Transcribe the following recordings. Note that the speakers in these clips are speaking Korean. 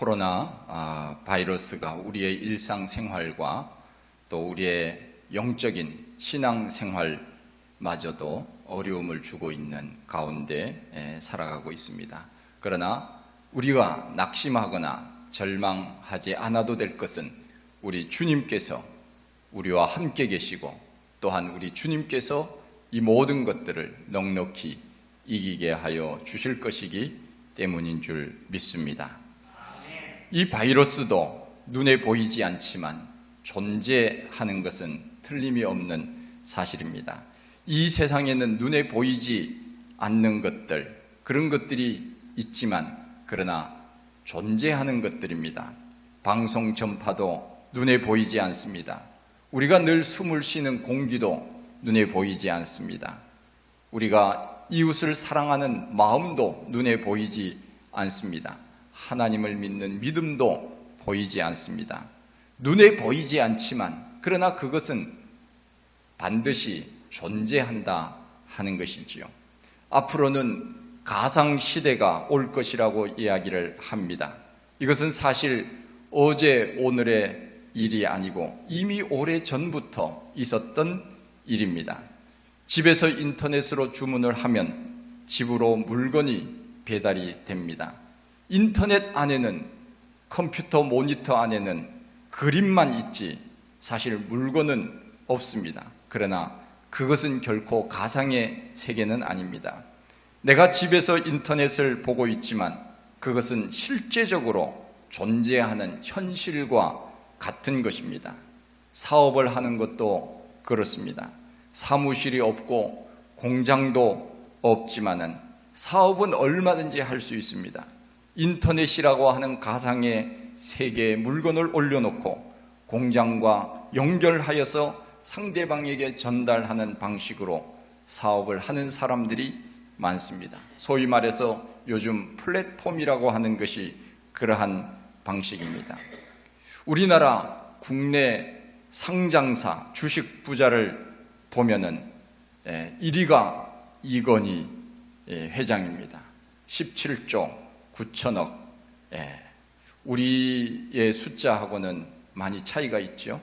코로나 바이러스가 우리의 일상생활과 또 우리의 영적인 신앙생활마저도 어려움을 주고 있는 가운데 살아가고 있습니다. 그러나 우리가 낙심하거나 절망하지 않아도 될 것은 우리 주님께서 우리와 함께 계시고 또한 우리 주님께서 이 모든 것들을 넉넉히 이기게 하여 주실 것이기 때문인 줄 믿습니다. 이 바이러스도 눈에 보이지 않지만 존재하는 것은 틀림이 없는 사실입니다. 이 세상에는 눈에 보이지 않는 것들, 그런 것들이 있지만 그러나 존재하는 것들입니다. 방송 전파도 눈에 보이지 않습니다. 우리가 늘 숨을 쉬는 공기도 눈에 보이지 않습니다. 우리가 이웃을 사랑하는 마음도 눈에 보이지 않습니다. 하나님을 믿는 믿음도 보이지 않습니다. 눈에 보이지 않지만 그러나 그것은 반드시 존재한다 하는 것이지요. 앞으로는 가상시대가 올 것이라고 이야기를 합니다. 이것은 사실 어제 오늘의 일이 아니고 이미 오래전부터 있었던 일입니다. 집에서 인터넷으로 주문을 하면 집으로 물건이 배달이 됩니다. 인터넷 안에는, 컴퓨터 모니터 안에는 그림만 있지 사실 물건은 없습니다. 그러나 그것은 결코 가상의 세계는 아닙니다. 내가 집에서 인터넷을 보고 있지만 그것은 실제적으로 존재하는 현실과 같은 것입니다. 사업을 하는 것도 그렇습니다. 사무실이 없고 공장도 없지만은 사업은 얼마든지 할 수 있습니다. 인터넷이라고 하는 가상의 세계에 물건을 올려놓고 공장과 연결하여서 상대방에게 전달하는 방식으로 사업을 하는 사람들이 많습니다. 소위 말해서 요즘 플랫폼이라고 하는 것이 그러한 방식입니다. 우리나라 국내 상장사 주식 부자를 보면은 1위가 이건희 회장입니다. 17조 9천억. 우리의 숫자하고는 많이 차이가 있죠.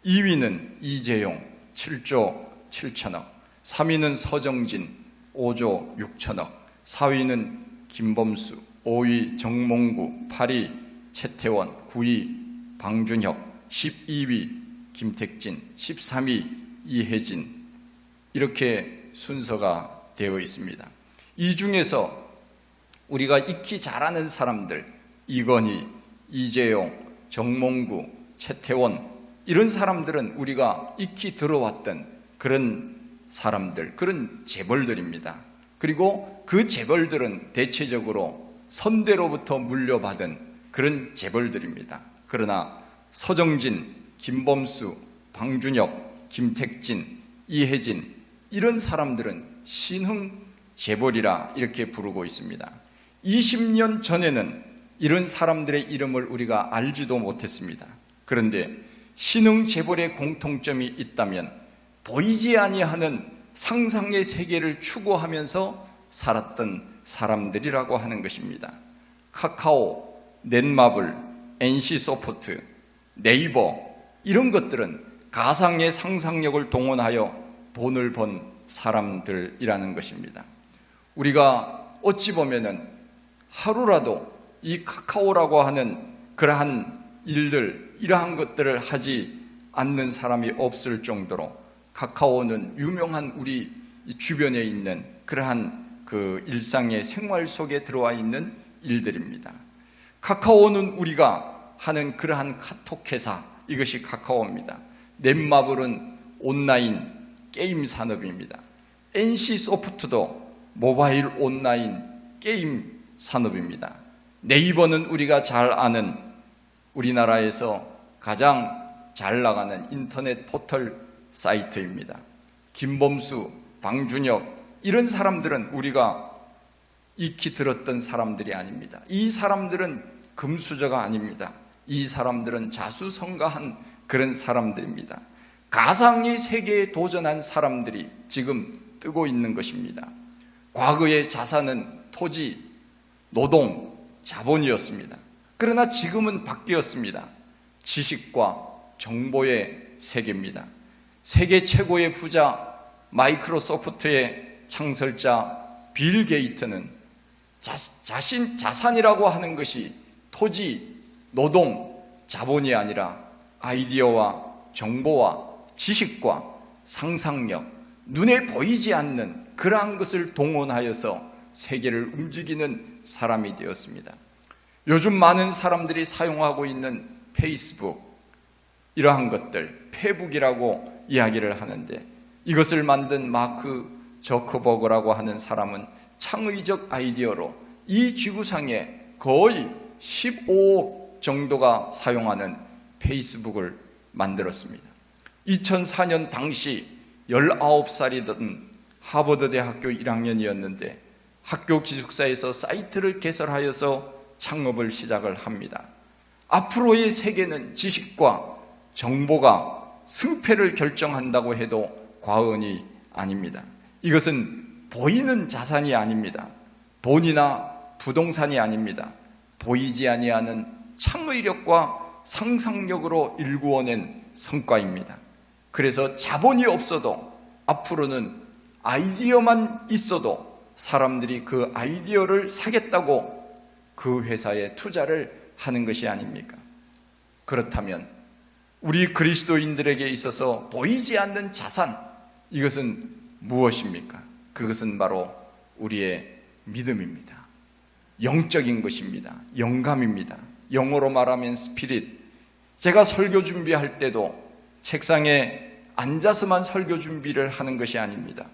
2위는 이재용 7조 7천억, 3위는 서정진 5조 6천억, 4위는 김범수, 5위 정몽구, 8위 최태원, 9위 방준혁, 12위 김택진, 13위 이혜진, 이렇게 순서가 되어 있습니다. 이 중에서 우리가 익히 잘 아는 사람들, 이건희, 이재용, 정몽구, 최태원, 이런 사람들은 우리가 익히 들어왔던 그런 사람들, 그런 재벌들입니다. 그리고 그 재벌들은 대체적으로 선대로부터 물려받은 그런 재벌들입니다. 그러나 서정진, 김범수, 방준혁, 김택진, 이혜진, 이런 사람들은 신흥 재벌이라 이렇게 부르고 있습니다. 20년 전에는 이런 사람들의 이름을 우리가 알지도 못했습니다. 그런데 신흥 재벌의 공통점이 있다면 보이지 아니하는 상상의 세계를 추구하면서 살았던 사람들이라고 하는 것입니다. 카카오, 넷마블, NC소프트, 네이버, 이런 것들은 가상의 상상력을 동원하여 돈을 번 사람들이라는 것입니다. 우리가 어찌 보면은 하루라도 이 카카오라고 하는 그러한 일들, 이러한 것들을 하지 않는 사람이 없을 정도로 카카오는 유명한 우리 주변에 있는 그러한 그 일상의 생활 속에 들어와 있는 일들입니다. 카카오는 우리가 하는 그러한 카톡 회사, 이것이 카카오입니다. 넷마블은 온라인 게임 산업입니다. NC소프트도 모바일 온라인 게임 산업입니다. 네이버는 우리가 잘 아는 우리나라에서 가장 잘 나가는 인터넷 포털 사이트입니다. 김범수, 방준혁, 이런 사람들은 우리가 익히 들었던 사람들이 아닙니다. 이 사람들은 금수저가 아닙니다. 이 사람들은 자수성가한 그런 사람들입니다. 가상의 세계에 도전한 사람들이 지금 뜨고 있는 것입니다. 과거의 자산은 토지, 노동, 자본이었습니다. 그러나 지금은 바뀌었습니다. 지식과 정보의 세계입니다. 세계 최고의 부자 마이크로소프트의 창설자 빌 게이트는 자신 자산이라고 하는 것이 토지, 노동, 자본이 아니라 아이디어와 정보와 지식과 상상력, 눈에 보이지 않는 그러한 것을 동원하여서 세계를 움직이는 사람이 되었습니다. 요즘 많은 사람들이 사용하고 있는 페이스북, 이러한 것들, 페북이라고 이야기를 하는데, 이것을 만든 마크 저커버그라고 하는 사람은 창의적 아이디어로 이 지구상에 거의 15억 정도가 사용하는 페이스북을 만들었습니다. 2004년 당시 19살이던 하버드 대학교 1학년이었는데 학교 기숙사에서 사이트를 개설하여서 창업을 시작을 합니다. 앞으로의 세계는 지식과 정보가 승패를 결정한다고 해도 과언이 아닙니다. 이것은 보이는 자산이 아닙니다. 돈이나 부동산이 아닙니다. 보이지 아니하는 창의력과 상상력으로 일구어낸 성과입니다. 그래서 자본이 없어도 앞으로는 아이디어만 있어도 사람들이 그 아이디어를 사겠다고 그 회사에 투자를 하는 것이 아닙니까? 그렇다면 우리 그리스도인들에게 있어서 보이지 않는 자산, 이것은 무엇입니까? 그것은 바로 우리의 믿음입니다. 영적인 것입니다. 영감입니다. 영어로 말하면 스피릿. 제가 설교 준비할 때도 책상에 앉아서만 설교 준비를 하는 것이 아닙니다.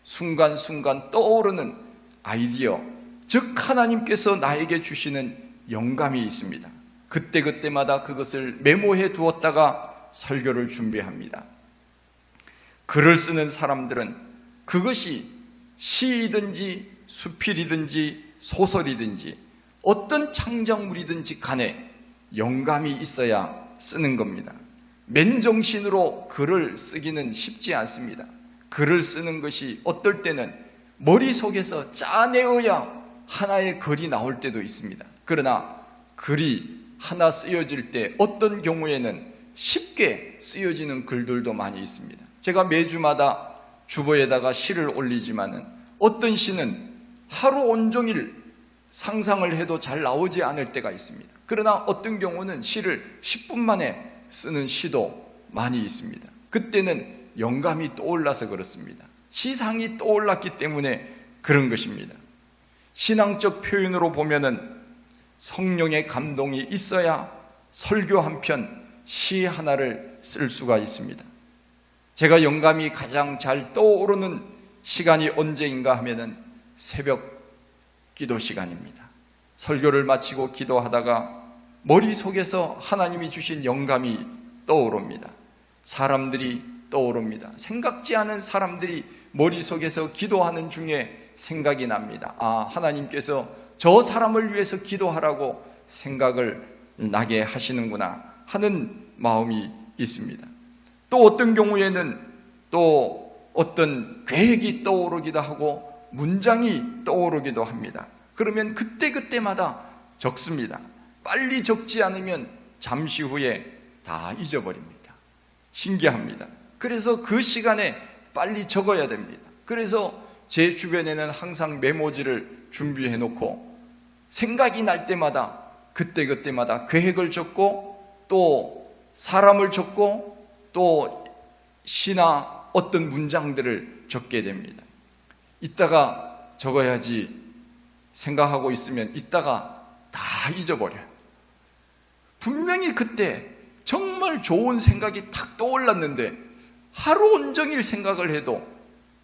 순간순간 떠오르는 아이디어, 즉 하나님께서 나에게 주시는 영감이 있습니다. 그때그때마다 그것을 메모해 두었다가 설교를 준비합니다. 글을 쓰는 사람들은 그것이 시이든지 수필이든지 소설이든지 어떤 창작물이든지 간에 영감이 있어야 쓰는 겁니다. 맨정신으로 글을 쓰기는 쉽지 않습니다. 글을 쓰는 것이 어떨 때는 머릿속에서 짜내어야 하나의 글이 나올 때도 있습니다. 그러나 글이 하나 쓰여질 때 어떤 경우에는 쉽게 쓰여지는 글들도 많이 있습니다. 제가 매주마다 주보에다가 시를 올리지만은 어떤 시는 하루 온종일 상상을 해도 잘 나오지 않을 때가 있습니다. 그러나 어떤 경우는 시를 10분 만에 쓰는 시도 많이 있습니다. 그때는 영감이 떠올라서 그렇습니다. 시상이 떠올랐기 때문에 그런 것입니다. 신앙적 표현으로 보면은 성령의 감동이 있어야 설교 한 편, 시 하나를 쓸 수가 있습니다. 제가 영감이 가장 잘 떠오르는 시간이 언제인가 하면은 새벽 기도 시간입니다. 설교를 마치고 기도하다가 머릿속에서 하나님이 주신 영감이 떠오릅니다. 사람들이 떠오릅니다. 생각지 않은 사람들이 머릿속에서 기도하는 중에 생각이 납니다. 아, 하나님께서 저 사람을 위해서 기도하라고 생각을 나게 하시는구나 하는 마음이 있습니다. 또 어떤 경우에는 또 어떤 계획이 떠오르기도 하고 문장이 떠오르기도 합니다. 그러면 그때그때마다 적습니다. 빨리 적지 않으면 잠시 후에 다 잊어버립니다. 신기합니다. 그래서 그 시간에 빨리 적어야 됩니다. 그래서 제 주변에는 항상 메모지를 준비해 놓고 생각이 날 때마다 그때그때마다 계획을 적고 또 사람을 적고 또 시나 어떤 문장들을 적게 됩니다. 이따가 적어야지 생각하고 있으면 이따가 다 잊어버려요. 분명히 그때 정말 좋은 생각이 탁 떠올랐는데 하루 온종일 생각을 해도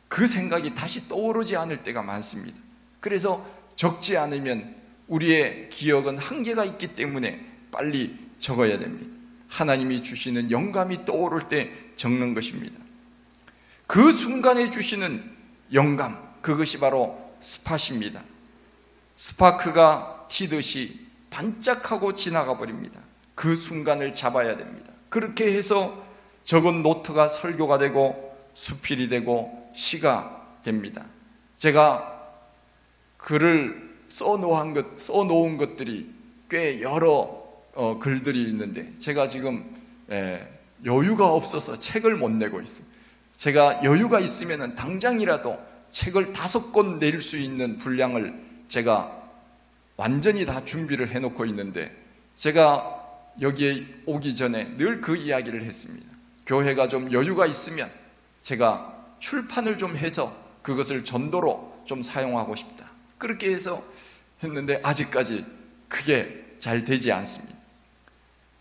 그 생각이 다시 떠오르지 않을 때가 많습니다. 그래서 적지 않으면 우리의 기억은 한계가 있기 때문에 빨리 적어야 됩니다. 하나님이 주시는 영감이 떠오를 때 적는 것입니다. 그 순간에 주시는 영감, 그것이 바로 스팟입니다. 스파크가 튀듯이 반짝하고 지나가 버립니다. 그 순간을 잡아야 됩니다. 그렇게 해서 적은 노트가 설교가 되고 수필이 되고 시가 됩니다. 제가 글을 써놓은 것들이 꽤 여러 글들이 있는데 제가 지금 여유가 없어서 책을 못 내고 있어요. 제가 여유가 있으면 당장이라도 책을 5권 낼 수 있는 분량을 제가 완전히 다 준비를 해놓고 있는데, 제가 여기에 오기 전에 늘 그 이야기를 했습니다. 교회가 좀 여유가 있으면 제가 출판을 좀 해서 그것을 전도로 좀 사용하고 싶다, 그렇게 해서 했는데 아직까지 그게 잘 되지 않습니다.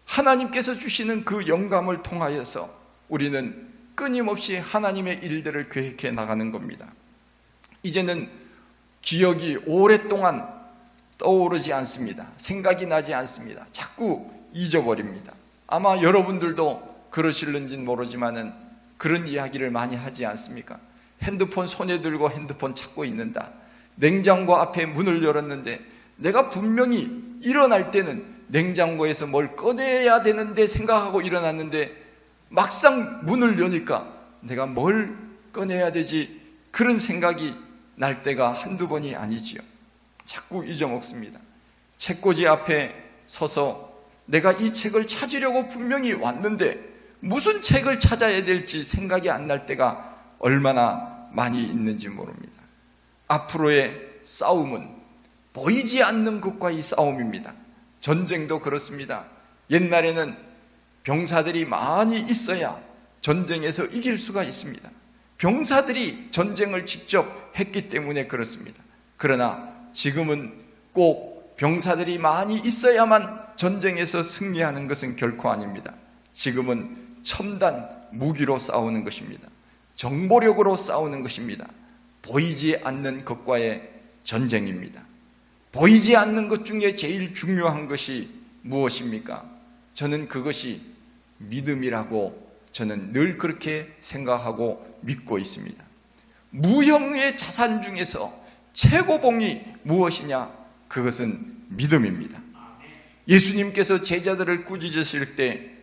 하나님께서 주시는 그 영감을 통하여서 우리는 끊임없이 하나님의 일들을 계획해 나가는 겁니다. 이제는 기억이 오랫동안 떠오르지 않습니다. 생각이 나지 않습니다. 자꾸 잊어버립니다. 아마 여러분들도 그러실는지는 모르지만은 그런 이야기를 많이 하지 않습니까? 핸드폰 손에 들고 핸드폰 찾고 있는다. 냉장고 앞에 문을 열었는데 내가 분명히 일어날 때는 냉장고에서 뭘 꺼내야 되는데 생각하고 일어났는데 막상 문을 여니까 내가 뭘 꺼내야 되지, 그런 생각이 날 때가 한두 번이 아니지요. 자꾸 잊어먹습니다. 책꽂이 앞에 서서 내가 이 책을 찾으려고 분명히 왔는데 무슨 책을 찾아야 될지 생각이 안 날 때가 얼마나 많이 있는지 모릅니다. 앞으로의 싸움은 보이지 않는 것과의 싸움입니다. 전쟁도 그렇습니다. 옛날에는 병사들이 많이 있어야 전쟁에서 이길 수가 있습니다. 병사들이 전쟁을 직접 했기 때문에 그렇습니다. 그러나 지금은 꼭 병사들이 많이 있어야만 전쟁에서 승리하는 것은 결코 아닙니다. 지금은 첨단 무기로 싸우는 것입니다. 정보력으로 싸우는 것입니다. 보이지 않는 것과의 전쟁입니다. 보이지 않는 것 중에 제일 중요한 것이 무엇입니까? 저는 그것이 믿음이라고 저는 늘 그렇게 생각하고 믿고 있습니다. 무형의 자산 중에서 최고봉이 무엇이냐? 그것은 믿음입니다. 예수님께서 제자들을 꾸짖으실 때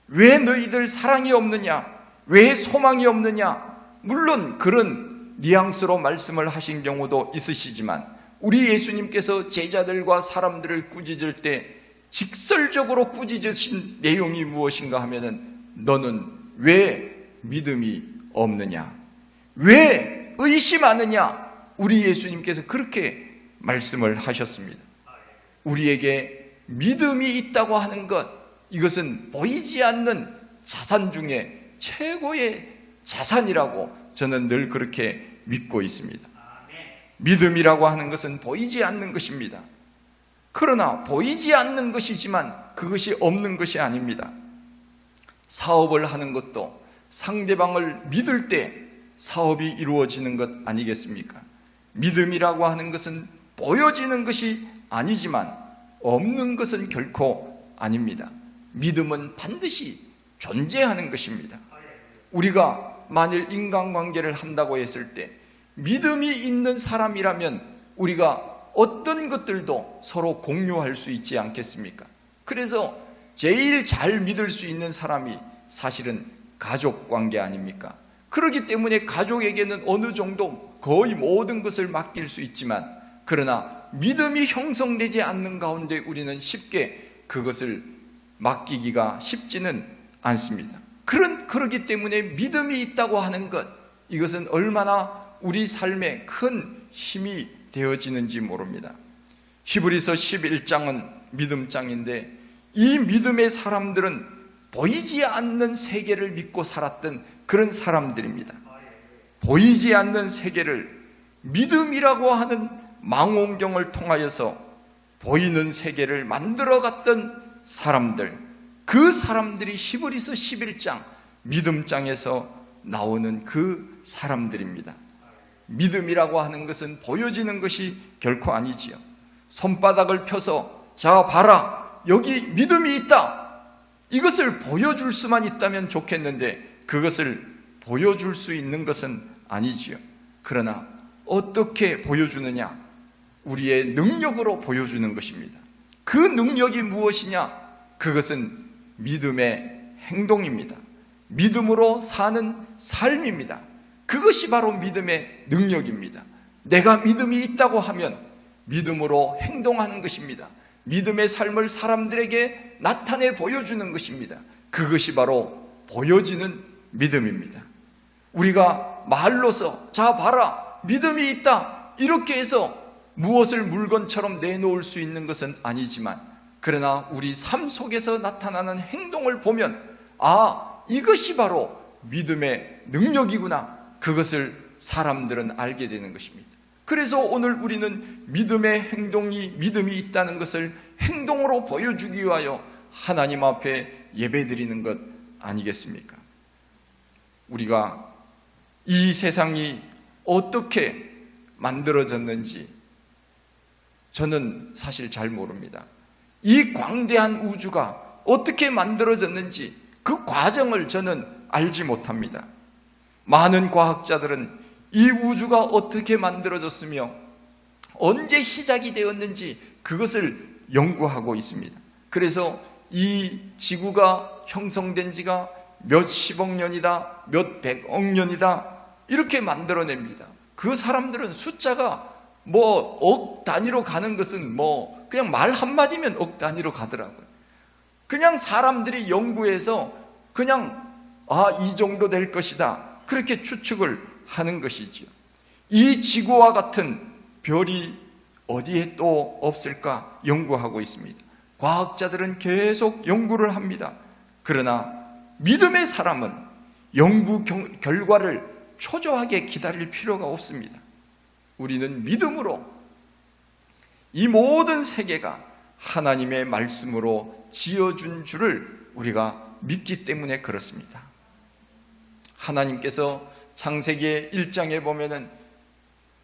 왜 너희들 사랑이 없느냐? 왜 소망이 없느냐? 물론 그런 뉘앙스로 말씀을 하신 경우도 있으시지만 우리 예수님께서 제자들과 사람들을 꾸짖을 때 직설적으로 꾸짖으신 내용이 무엇인가 하면은 너는 왜 믿음이 없느냐? 왜 의심하느냐? 우리 예수님께서 그렇게 말씀을 하셨습니다. 우리에게 믿음이 있다고 하는 것, 이것은 보이지 않는 자산 중에 최고의 자산이라고 저는 늘 그렇게 믿고 있습니다. 믿음이라고 하는 것은 보이지 않는 것입니다. 그러나 보이지 않는 것이지만 그것이 없는 것이 아닙니다. 사업을 하는 것도 상대방을 믿을 때 사업이 이루어지는 것 아니겠습니까? 믿음이라고 하는 것은 보여지는 것이 아니지만 없는 것은 결코 아닙니다. 믿음은 반드시 존재하는 것입니다. 우리가 만일 인간관계를 한다고 했을 때 믿음이 있는 사람이라면 우리가 어떤 것들도 서로 공유할 수 있지 않겠습니까? 그래서 제일 잘 믿을 수 있는 사람이 사실은 가족관계 아닙니까? 그렇기 때문에 가족에게는 어느 정도 거의 모든 것을 맡길 수 있지만, 그러나 믿음이 형성되지 않는 가운데 우리는 쉽게 그것을 맡기기가 쉽지는 않습니다. 그러기 때문에 믿음이 있다고 하는 것, 이것은 얼마나 우리 삶에 큰 힘이 되어지는지 모릅니다. 히브리서 11장은 믿음장인데 이 믿음의 사람들은 보이지 않는 세계를 믿고 살았던 그런 사람들입니다. 보이지 않는 세계를 믿음이라고 하는 망원경을 통하여서 보이는 세계를 만들어갔던 사람들, 그 사람들이 히브리서 11장 믿음장에서 나오는 그 사람들입니다. 믿음이라고 하는 것은 보여지는 것이 결코 아니지요. 손바닥을 펴서 자 봐라, 여기 믿음이 있다, 이것을 보여줄 수만 있다면 좋겠는데 그것을 보여줄 수 있는 것은 아니지요. 그러나 어떻게 보여주느냐? 우리의 능력으로 보여주는 것입니다. 그 능력이 무엇이냐? 그것은 믿음의 행동입니다. 믿음으로 사는 삶입니다. 그것이 바로 믿음의 능력입니다. 내가 믿음이 있다고 하면 믿음으로 행동하는 것입니다. 믿음의 삶을 사람들에게 나타내 보여주는 것입니다. 그것이 바로 보여지는 믿음입니다. 우리가 말로서 자 봐라 믿음이 있다 이렇게 해서 무엇을 물건처럼 내놓을 수 있는 것은 아니지만, 그러나 우리 삶 속에서 나타나는 행동을 보면 이것이 바로 믿음의 능력이구나, 그것을 사람들은 알게 되는 것입니다. 그래서 오늘 우리는 믿음의 믿음이 있다는 것을 행동으로 보여주기 위하여 하나님 앞에 예배드리는 것 아니겠습니까? 우리가 이 세상이 어떻게 만들어졌는지 저는 사실 잘 모릅니다. 이 광대한 우주가 어떻게 만들어졌는지 그 과정을 저는 알지 못합니다. 많은 과학자들은 이 우주가 어떻게 만들어졌으며 언제 시작이 되었는지 그것을 연구하고 있습니다. 그래서 이 지구가 형성된 지가 몇십억 년이다, 몇백억 년이다 이렇게 만들어냅니다. 그 사람들은 숫자가 억 단위로 가는 것은 그냥 말 한마디면 억 단위로 가더라고요. 그냥 사람들이 연구해서 그냥 이 정도 될 것이다 그렇게 추측을 하는 것이지요. 이 지구와 같은 별이 어디에 또 없을까 연구하고 있습니다. 과학자들은 계속 연구를 합니다. 그러나 믿음의 사람은 연구 결과를 초조하게 기다릴 필요가 없습니다. 우리는 믿음으로 이 모든 세계가 하나님의 말씀으로 지어준 줄을 우리가 믿기 때문에 그렇습니다. 하나님께서 창세기 1장에 보면은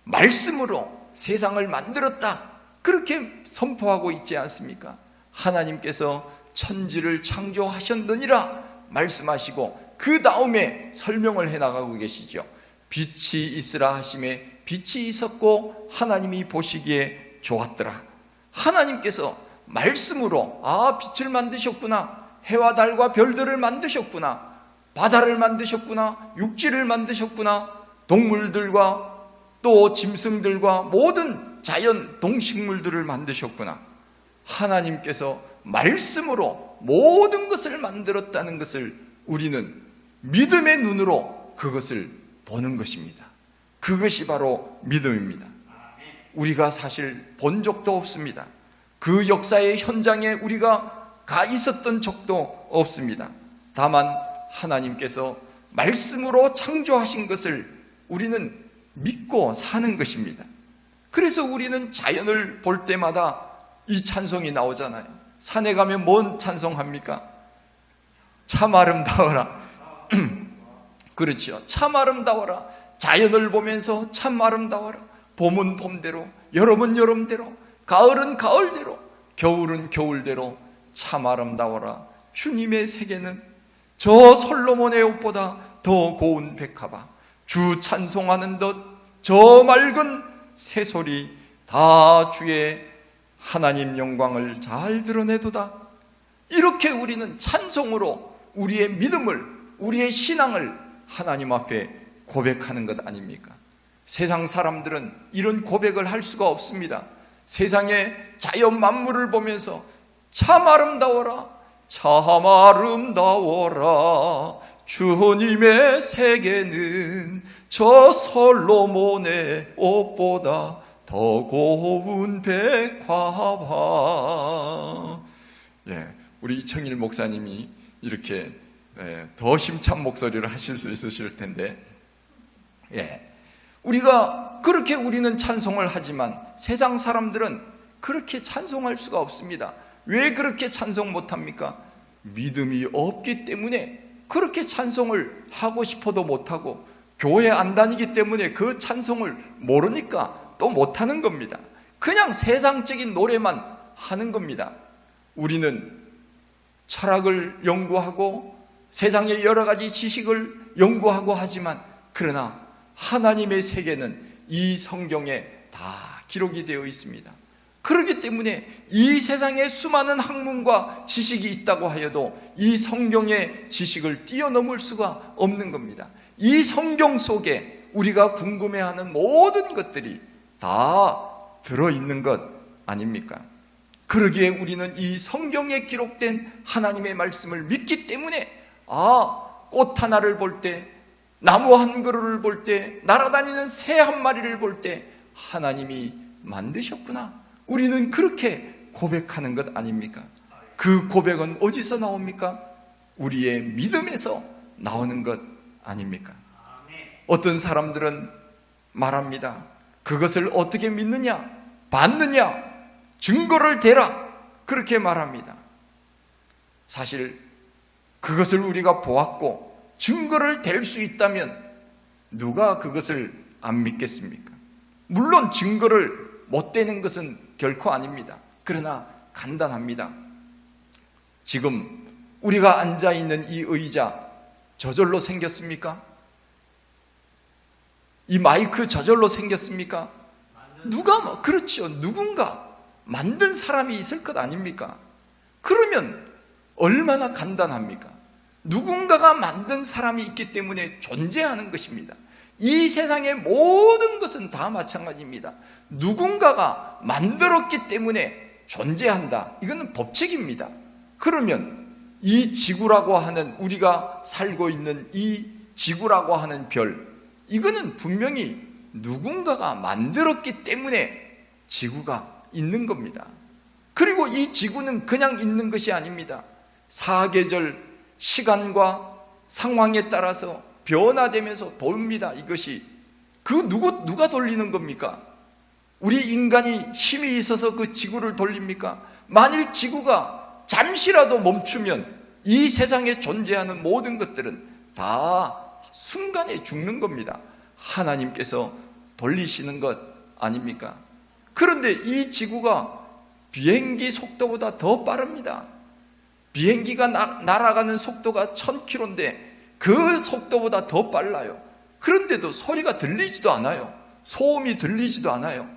말씀으로 세상을 만들었다 그렇게 선포하고 있지 않습니까? 하나님께서 천지를 창조하셨느니라 말씀하시고 그 다음에 설명을 해나가고 계시죠. 빛이 있으라 하심에 빛이 있었고 하나님이 보시기에 좋았더라. 하나님께서 말씀으로 빛을 만드셨구나, 해와 달과 별들을 만드셨구나, 바다를 만드셨구나, 육지를 만드셨구나, 동물들과 또 짐승들과 모든 자연 동식물들을 만드셨구나. 하나님께서 말씀으로 모든 것을 만들었다는 것을 우리는 믿음의 눈으로 그것을 보는 것입니다. 그것이 바로 믿음입니다. 우리가 사실 본 적도 없습니다. 그 역사의 현장에 우리가 가 있었던 적도 없습니다. 다만 하나님께서 말씀으로 창조하신 것을 우리는 믿고 사는 것입니다. 그래서 우리는 자연을 볼 때마다 이 찬송이 나오잖아요. 산에 가면 뭔 찬송합니까? 참 아름다워라. 그렇죠. 참 아름다워라. 자연을 보면서 참 아름다워라. 봄은 봄대로, 여름은 여름대로, 가을은 가을대로, 겨울은 겨울대로 참 아름다워라. 주님의 세계는 저 솔로몬의 옷보다 더 고운 백합아. 주 찬송하는 듯 저 맑은 새소리 다 주의 하나님 영광을 잘 드러내도다. 이렇게 우리는 찬송으로 우리의 믿음을, 우리의 신앙을 하나님 앞에 고백하는 것 아닙니까? 세상 사람들은 이런 고백을 할 수가 없습니다. 세상의 자연 만물을 보면서 참 아름다워라, 참 아름다워라. 주님의 세계는 저 솔로몬의 옷보다 더 고운 백합아. 우리 이청일 목사님이 이렇게 더 힘찬 목소리를 하실 수 있으실 텐데, 우리가 그렇게 우리는 찬송을 하지만 세상 사람들은 그렇게 찬송할 수가 없습니다. 왜 그렇게 찬송 못합니까? 믿음이 없기 때문에 그렇게 찬송을 하고 싶어도 못하고, 교회 안 다니기 때문에 그 찬송을 모르니까 또 못하는 겁니다. 그냥 세상적인 노래만 하는 겁니다. 우리는 철학을 연구하고 세상의 여러 가지 지식을 연구하고 하지만, 그러나 하나님의 세계는 이 성경에 다 기록이 되어 있습니다. 그렇기 때문에 이 세상에 수많은 학문과 지식이 있다고 하여도 이 성경의 지식을 뛰어넘을 수가 없는 겁니다. 이 성경 속에 우리가 궁금해하는 모든 것들이 다 들어있는 것 아닙니까? 그러기에 우리는 이 성경에 기록된 하나님의 말씀을 믿기 때문에 꽃 하나를 볼 때, 나무 한 그루를 볼 때, 날아다니는 새 한 마리를 볼 때 하나님이 만드셨구나, 우리는 그렇게 고백하는 것 아닙니까? 그 고백은 어디서 나옵니까? 우리의 믿음에서 나오는 것 아닙니까? 어떤 사람들은 말합니다. 그것을 어떻게 믿느냐? 받느냐? 증거를 대라, 그렇게 말합니다. 사실 그것을 우리가 보았고 증거를 댈 수 있다면 누가 그것을 안 믿겠습니까? 물론 증거를 못 대는 것은 결코 아닙니다. 그러나 간단합니다. 지금 우리가 앉아있는 이 의자 저절로 생겼습니까? 이 마이크 저절로 생겼습니까? 그렇죠. 누군가 만든 사람이 있을 것 아닙니까? 그러면 얼마나 간단합니까? 누군가가 만든 사람이 있기 때문에 존재하는 것입니다. 이 세상의 모든 것은 다 마찬가지입니다. 누군가가 만들었기 때문에 존재한다. 이거는 법칙입니다. 그러면 이 지구라고 하는, 우리가 살고 있는 이 지구라고 하는 별, 이거는 분명히 누군가가 만들었기 때문에 지구가 있는 겁니다. 그리고 이 지구는 그냥 있는 것이 아닙니다. 사계절, 시간과 상황에 따라서 변화되면서 돕니다. 이것이 누가 돌리는 겁니까? 우리 인간이 힘이 있어서 그 지구를 돌립니까? 만일 지구가 잠시라도 멈추면 이 세상에 존재하는 모든 것들은 다 순간에 죽는 겁니다. 하나님께서 돌리시는 것 아닙니까? 그런데 이 지구가 비행기 속도보다 더 빠릅니다. 비행기가 날아가는 속도가 1000km인데 그 속도보다 더 빨라요. 그런데도 소리가 들리지도 않아요. 소음이 들리지도 않아요.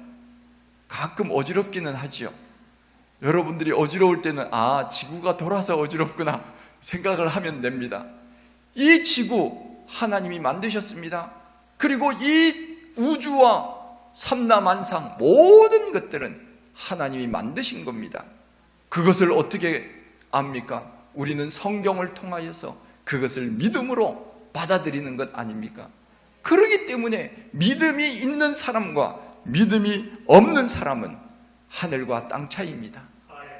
가끔 어지럽기는 하지요. 여러분들이 어지러울 때는 지구가 돌아서 어지럽구나 생각을 하면 됩니다. 이 지구 하나님이 만드셨습니다. 그리고 이 우주와 삼라만상 모든 것들은 하나님이 만드신 겁니다. 그것을 어떻게 압니까? 우리는 성경을 통하여서 그것을 믿음으로 받아들이는 것 아닙니까? 그렇기 때문에 믿음이 있는 사람과 믿음이 없는 사람은 하늘과 땅 차이입니다.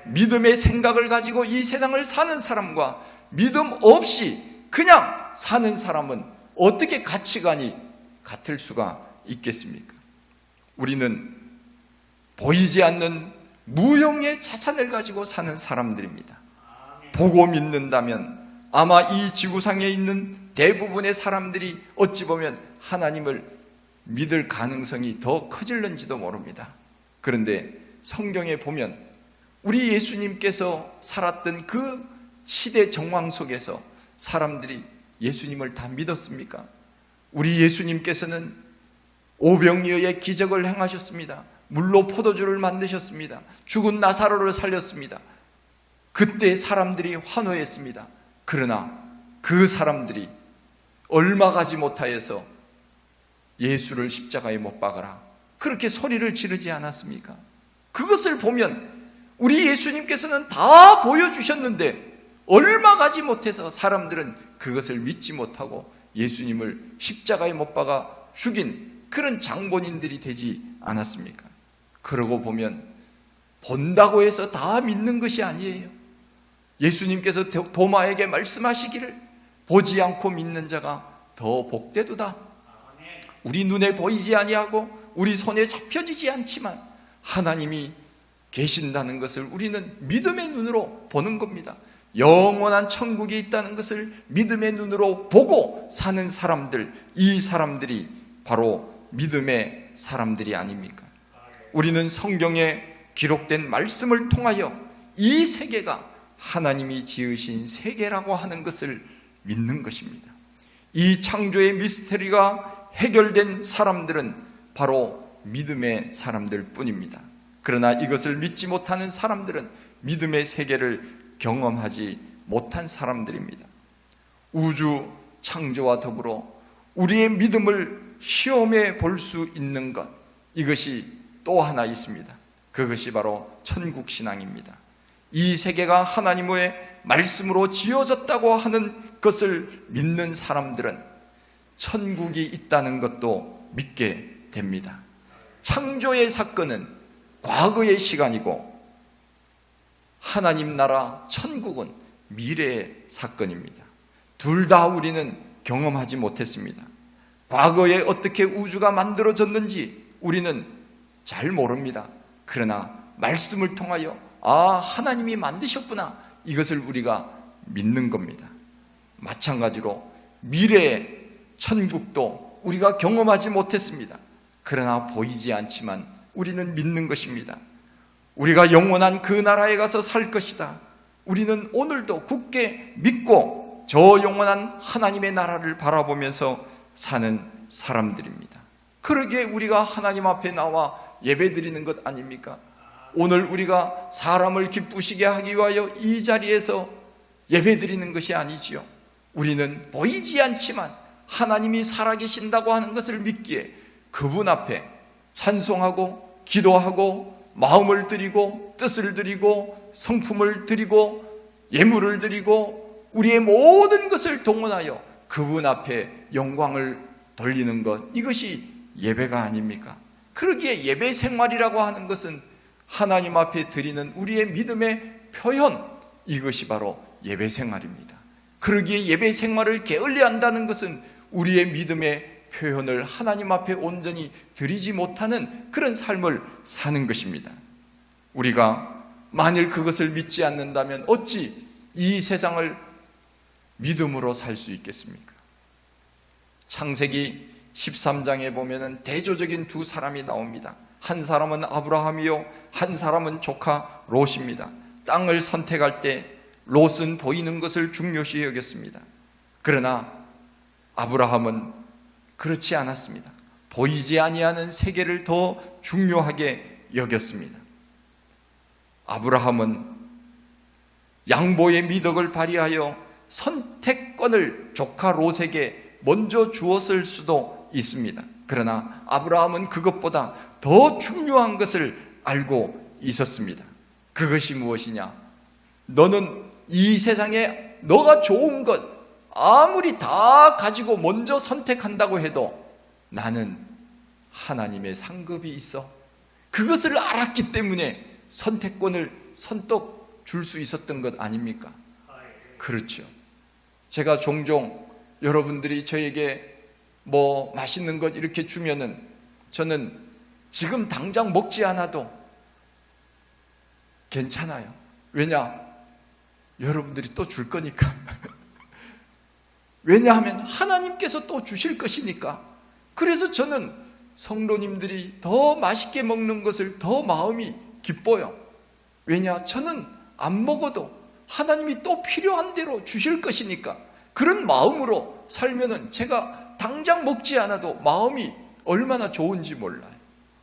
믿음의 생각을 가지고 이 세상을 사는 사람과 믿음 없이 그냥 사는 사람은 어떻게 가치관이 같을 수가 있겠습니까? 우리는 보이지 않는 무형의 자산을 가지고 사는 사람들입니다. 보고 믿는다면 아마 이 지구상에 있는 대부분의 사람들이 어찌 보면 하나님을 믿을 가능성이 더 커질는지도 모릅니다. 그런데 성경에 보면 우리 예수님께서 살았던 그 시대 정황 속에서 사람들이 예수님을 다 믿었습니까? 우리 예수님께서는 오병이어의 기적을 행하셨습니다. 물로 포도주를 만드셨습니다. 죽은 나사로를 살렸습니다. 그때 사람들이 환호했습니다. 그러나 그 사람들이 얼마 가지 못하여서 예수를 십자가에 못 박아라 그렇게 소리를 지르지 않았습니까? 그것을 보면 우리 예수님께서는 다 보여주셨는데 얼마 가지 못해서 사람들은 그것을 믿지 못하고 예수님을 십자가에 못 박아 죽인 그런 장본인들이 되지 않았습니까? 그러고 보면 본다고 해서 다 믿는 것이 아니에요. 예수님께서 도마에게 말씀하시기를 보지 않고 믿는 자가 더 복되도다. 우리 눈에 보이지 아니하고 우리 손에 잡혀지지 않지만 하나님이 계신다는 것을 우리는 믿음의 눈으로 보는 겁니다. 영원한 천국이 있다는 것을 믿음의 눈으로 보고 사는 사람들, 이 사람들이 바로 믿음의 사람들이 아닙니까? 우리는 성경에 기록된 말씀을 통하여 이 세계가 하나님이 지으신 세계라고 하는 것을 믿는 것입니다. 이 창조의 미스터리가 해결된 사람들은 바로 믿음의 사람들 뿐입니다. 그러나 이것을 믿지 못하는 사람들은 믿음의 세계를 경험하지 못한 사람들입니다. 우주 창조와 더불어 우리의 믿음을 시험해 볼 수 있는 것, 이것이 또 하나 있습니다. 그것이 바로 천국 신앙입니다. 이 세계가 하나님의 말씀으로 지어졌다고 하는 것을 믿는 사람들은 천국이 있다는 것도 믿게 됩니다. 창조의 사건은 과거의 시간이고 하나님 나라 천국은 미래의 사건입니다. 둘 다 우리는 경험하지 못했습니다. 과거에 어떻게 우주가 만들어졌는지 우리는 잘 모릅니다. 그러나 말씀을 통하여 하나님이 만드셨구나, 이것을 우리가 믿는 겁니다. 마찬가지로 미래의 천국도 우리가 경험하지 못했습니다. 그러나 보이지 않지만 우리는 믿는 것입니다. 우리가 영원한 그 나라에 가서 살 것이다. 우리는 오늘도 굳게 믿고 저 영원한 하나님의 나라를 바라보면서 사는 사람들입니다. 그러기에 우리가 하나님 앞에 나와 예배드리는 것 아닙니까? 오늘 우리가 사람을 기쁘시게 하기 위하여 이 자리에서 예배드리는 것이 아니지요. 우리는 보이지 않지만 하나님이 살아계신다고 하는 것을 믿기에 그분 앞에 찬송하고 기도하고 마음을 드리고 뜻을 드리고 성품을 드리고 예물을 드리고 우리의 모든 것을 동원하여 그분 앞에 영광을 돌리는 것, 이것이 예배가 아닙니까? 그러기에 예배 생활이라고 하는 것은 하나님 앞에 드리는 우리의 믿음의 표현, 이것이 바로 예배 생활입니다. 그러기에 예배 생활을 게을리한다는 것은 우리의 믿음의 표현을 하나님 앞에 온전히 드리지 못하는 그런 삶을 사는 것입니다. 우리가 만일 그것을 믿지 않는다면 어찌 이 세상을 믿음으로 살 수 있겠습니까? 창세기 13장에 보면은 대조적인 두 사람이 나옵니다. 한 사람은 아브라함이요, 한 사람은 조카 롯입니다. 땅을 선택할 때 롯은 보이는 것을 중요시 여겼습니다. 그러나 아브라함은 그렇지 않았습니다. 보이지 아니하는 세계를 더 중요하게 여겼습니다. 아브라함은 양보의 미덕을 발휘하여 선택권을 조카 롯에게 먼저 주었을 수도 있습니다. 그러나 아브라함은 그것보다 더 중요한 것을 알고 있었습니다. 그것이 무엇이냐? 너는 이 세상에 너가 좋은 것 아무리 다 가지고 먼저 선택한다고 해도 나는 하나님의 상급이 있어. 그것을 알았기 때문에 선택권을 선뜻 줄 수 있었던 것 아닙니까? 그렇죠. 제가 종종 여러분들이 저에게 뭐 맛있는 것 이렇게 주면은 저는 지금 당장 먹지 않아도 괜찮아요. 왜냐? 여러분들이 또 줄 거니까. 왜냐하면 하나님께서 또 주실 것이니까. 그래서 저는 성도님들이 더 맛있게 먹는 것을 더 마음이 기뻐요. 왜냐? 저는 안 먹어도 하나님이 또 필요한 대로 주실 것이니까. 그런 마음으로 살면은 제가 당장 먹지 않아도 마음이 얼마나 좋은지 몰라요.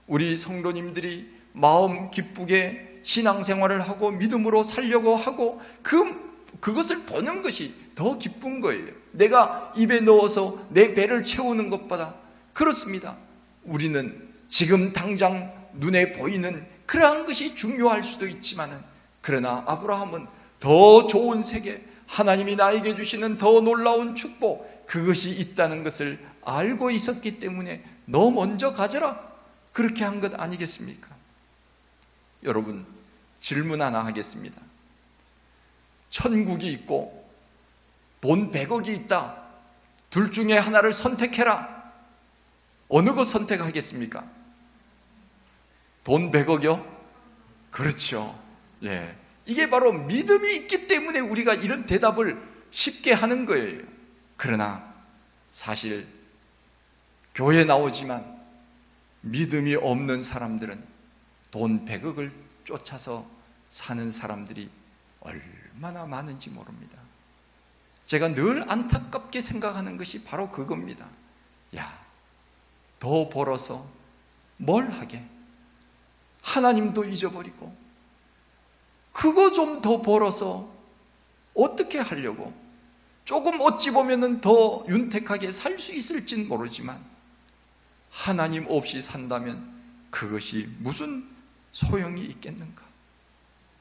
우리 성도님들이 마음 기쁘게 신앙생활을 하고 믿음으로 살려고 하고 그것을 보는 것이 더 기쁜 거예요. 내가 입에 넣어서 내 배를 채우는 것보다. 그렇습니다. 우리는 지금 당장 눈에 보이는 그러한 것이 중요할 수도 있지만은, 그러나 아브라함은 더 좋은 세계, 하나님이 나에게 주시는 더 놀라운 축복, 그것이 있다는 것을 알고 있었기 때문에 너 먼저 가져라, 그렇게 한 것 아니겠습니까? 여러분, 질문 하나 하겠습니다. 천국이 있고 돈 100억이 있다. 둘 중에 하나를 선택해라. 어느 것 선택하겠습니까? 돈 100억이요? 그렇죠. 예. 이게 바로 믿음이 있기 때문에 우리가 이런 대답을 쉽게 하는 거예요. 그러나 사실 교회 나오지만 믿음이 없는 사람들은 돈 100억을 쫓아서 사는 사람들이 얼마나 많은지 모릅니다. 제가 늘 안타깝게 생각하는 것이 바로 그겁니다. 야, 더 벌어서 뭘 하게? 하나님도 잊어버리고 그거 좀 더 벌어서 어떻게 하려고? 조금 어찌 보면은 더 윤택하게 살 수 있을진 모르지만 하나님 없이 산다면 그것이 무슨 소용이 있겠는가?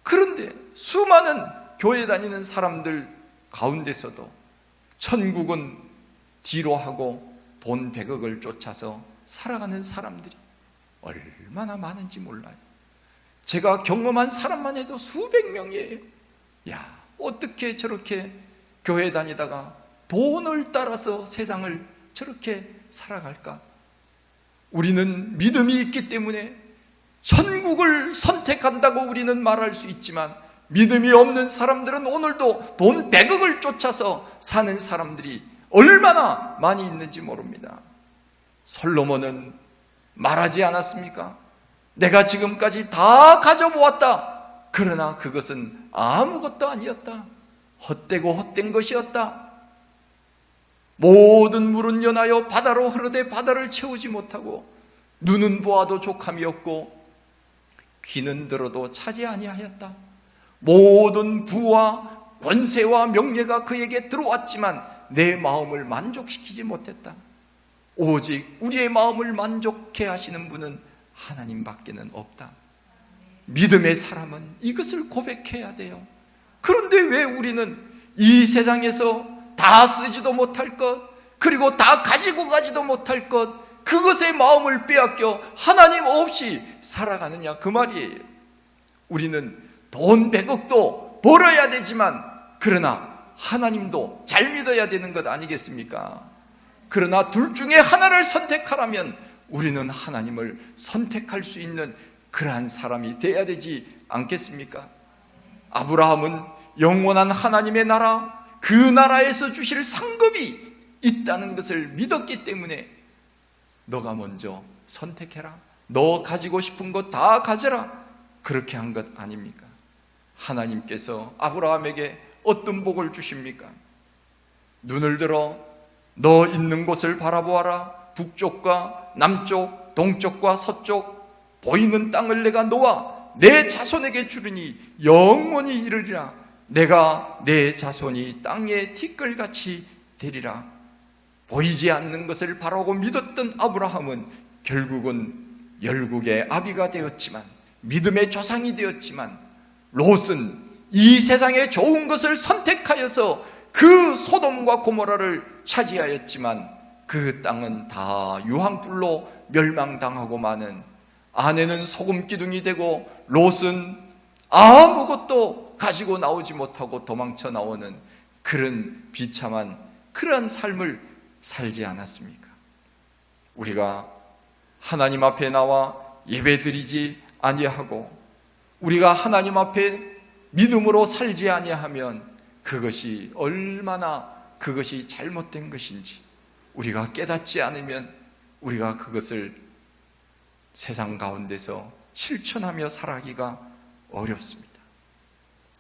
그런데 수많은 교회 다니는 사람들 가운데서도 천국은 뒤로 하고 돈 100억을 쫓아서 살아가는 사람들이 얼마나 많은지 몰라요. 제가 경험한 사람만 해도 수백 명이에요. 야, 어떻게 저렇게 교회 다니다가 돈을 따라서 세상을 저렇게 살아갈까? 우리는 믿음이 있기 때문에 천국을 선택한다고 우리는 말할 수 있지만, 믿음이 없는 사람들은 오늘도 돈 100억을 쫓아서 사는 사람들이 얼마나 많이 있는지 모릅니다. 솔로몬은 말하지 않았습니까? 내가 지금까지 다 가져보았다. 그러나 그것은 아무것도 아니었다. 헛되고 헛된 것이었다. 모든 물은 연하여 바다로 흐르되 바다를 채우지 못하고, 눈은 보아도 족함이 없고 귀는 들어도 차지 아니하였다. 모든 부와 권세와 명예가 그에게 들어왔지만 내 마음을 만족시키지 못했다. 오직 우리의 마음을 만족해 하시는 분은 하나님밖에는 없다. 믿음의 사람은 이것을 고백해야 돼요. 그런데 왜 우리는 이 세상에서 다 쓰지도 못할 것, 그리고 다 가지고 가지도 못할 것, 그것의 마음을 빼앗겨 하나님 없이 살아가느냐, 그 말이에요. 우리는 돈 100억도 벌어야 되지만, 그러나 하나님도 잘 믿어야 되는 것 아니겠습니까? 그러나 둘 중에 하나를 선택하라면 우리는 하나님을 선택할 수 있는 그러한 사람이 되어야 되지 않겠습니까? 아브라함은 영원한 하나님의 나라, 그 나라에서 주실 상급이 있다는 것을 믿었기 때문에 너가 먼저 선택해라, 너 가지고 싶은 것 다 가져라, 그렇게 한 것 아닙니까? 하나님께서 아브라함에게 어떤 복을 주십니까? 눈을 들어 너 있는 곳을 바라보아라. 북쪽과 남쪽, 동쪽과 서쪽 보이는 땅을 내가 너와 내 자손에게 주리니 영원히 이르리라. 내가 내 자손이 땅의 티끌같이 되리라. 보이지 않는 것을 바라고 믿었던 아브라함은 결국은 열국의 아비가 되었지만, 믿음의 조상이 되었지만, 롯은 이 세상의 좋은 것을 선택하여서 그 소돔과 고모라를 차지하였지만 그 땅은 다 유황불로 멸망당하고 마는, 아내는 소금 기둥이 되고 롯은 아무것도 가지고 나오지 못하고 도망쳐 나오는 그런 비참한 그런 삶을 살지 않았습니까? 우리가 하나님 앞에 나와 예배드리지 아니하고 우리가 하나님 앞에 믿음으로 살지 아니하면 그것이 얼마나 그것이 잘못된 것인지 우리가 깨닫지 않으면 우리가 그것을 세상 가운데서 실천하며 살아가기가 어렵습니다.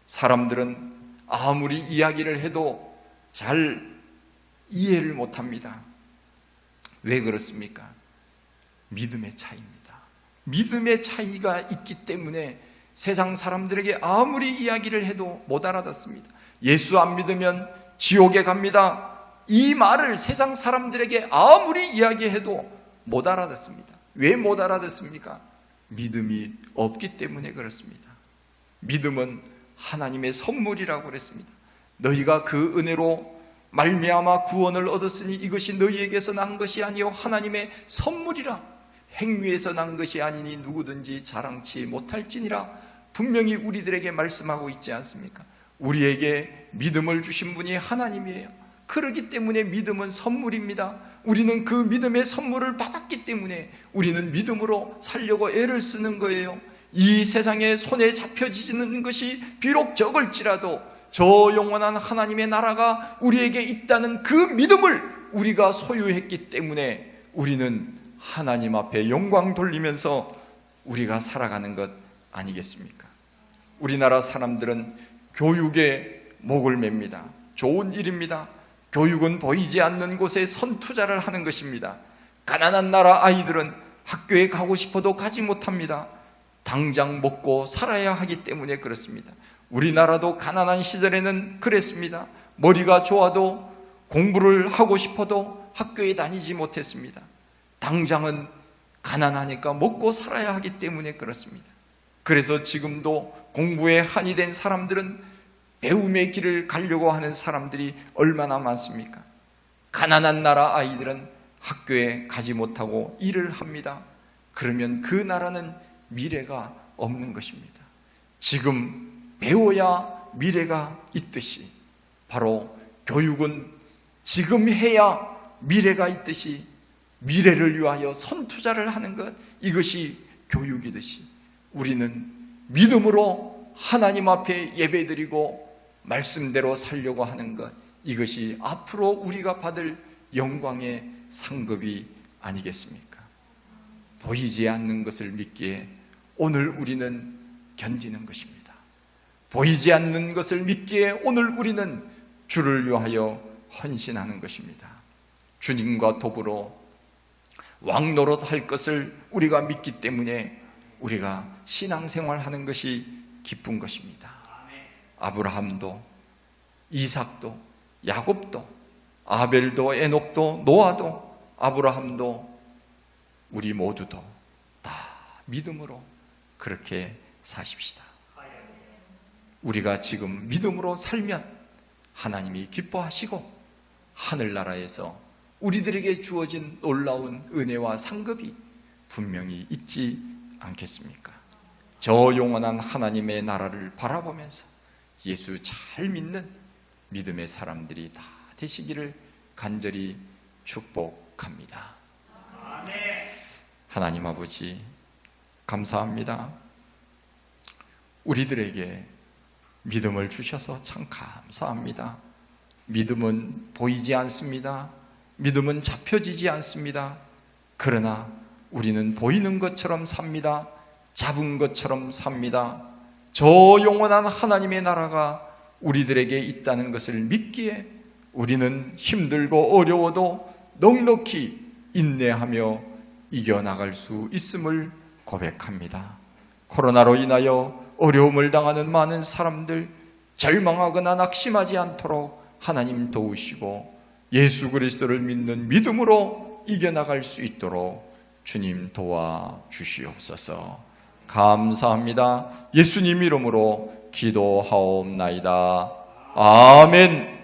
사람들은 아무리 이야기를 해도 잘 이해를 못합니다. 왜 그렇습니까? 믿음의 차이입니다. 믿음의 차이가 있기 때문에 세상 사람들에게 아무리 이야기를 해도 못 알아듣습니다. 예수 안 믿으면 지옥에 갑니다. 이 말을 세상 사람들에게 아무리 이야기해도 못 알아듣습니다. 왜 못 알아듣습니까? 믿음이 없기 때문에 그렇습니다. 믿음은 하나님의 선물이라고 그랬습니다. 너희가 그 은혜로 말미암아 구원을 얻었으니 이것이 너희에게서 난 것이 아니요 하나님의 선물이라. 행위에서 난 것이 아니니 누구든지 자랑치 못할지니라. 분명히 우리들에게 말씀하고 있지 않습니까? 우리에게 믿음을 주신 분이 하나님이에요. 그렇기 때문에 믿음은 선물입니다. 우리는 그 믿음의 선물을 받았기 때문에 우리는 믿음으로 살려고 애를 쓰는 거예요. 이 세상에 손에 잡혀지는 것이 비록 적을지라도 저 영원한 하나님의 나라가 우리에게 있다는 그 믿음을 우리가 소유했기 때문에 우리는 하나님 앞에 영광 돌리면서 우리가 살아가는 것 아니겠습니까? 우리나라 사람들은 교육에 목을 맵니다. 좋은 일입니다. 교육은 보이지 않는 곳에 선투자를 하는 것입니다. 가난한 나라 아이들은 학교에 가고 싶어도 가지 못합니다. 당장 먹고 살아야 하기 때문에 그렇습니다. 우리나라도 가난한 시절에는 그랬습니다. 머리가 좋아도 공부를 하고 싶어도 학교에 다니지 못했습니다. 당장은 가난하니까 먹고 살아야 하기 때문에 그렇습니다. 그래서 지금도 공부에 한이 된 사람들은 배움의 길을 가려고 하는 사람들이 얼마나 많습니까? 가난한 나라 아이들은 학교에 가지 못하고 일을 합니다. 그러면 그 나라는 미래가 없는 것입니다. 지금 배워야 미래가 있듯이 바로 교육은 지금 해야 미래가 있듯이 미래를 위하여 선투자를 하는 것, 이것이 교육이듯이 우리는 믿음으로 하나님 앞에 예배드리고 말씀대로 살려고 하는 것, 이것이 앞으로 우리가 받을 영광의 상급이 아니겠습니까? 보이지 않는 것을 믿기에 오늘 우리는 견디는 것입니다. 보이지 않는 것을 믿기에 오늘 우리는 주를 위하여 헌신하는 것입니다. 주님과 더불어 왕노릇 할 것을 우리가 믿기 때문에 우리가 신앙생활하는 것이 기쁜 것입니다. 아브라함도, 이삭도, 야곱도, 아벨도, 에녹도, 노아도, 아브라함도, 우리 모두도 다 믿음으로 그렇게 사십시다. 우리가 지금 믿음으로 살면 하나님이 기뻐하시고 하늘나라에서 우리들에게 주어진 놀라운 은혜와 상급이 분명히 있지 않겠습니까? 저 영원한 하나님의 나라를 바라보면서 예수 잘 믿는 믿음의 사람들이 다 되시기를 간절히 축복합니다. 하나님 아버지, 감사합니다. 우리들에게 믿음을 주셔서 참 감사합니다. 믿음은 보이지 않습니다. 믿음은 잡혀지지 않습니다. 그러나 우리는 보이는 것처럼 삽니다. 잡은 것처럼 삽니다. 저 영원한 하나님의 나라가 우리들에게 있다는 것을 믿기에 우리는 힘들고 어려워도 넉넉히 인내하며 이겨나갈 수 있음을 고백합니다. 코로나로 인하여 어려움을 당하는 많은 사람들, 절망하거나 낙심하지 않도록 하나님 도우시고 예수 그리스도를 믿는 믿음으로 이겨나갈 수 있도록 주님 도와주시옵소서. 감사합니다. 예수님 이름으로 기도하옵나이다. 아멘.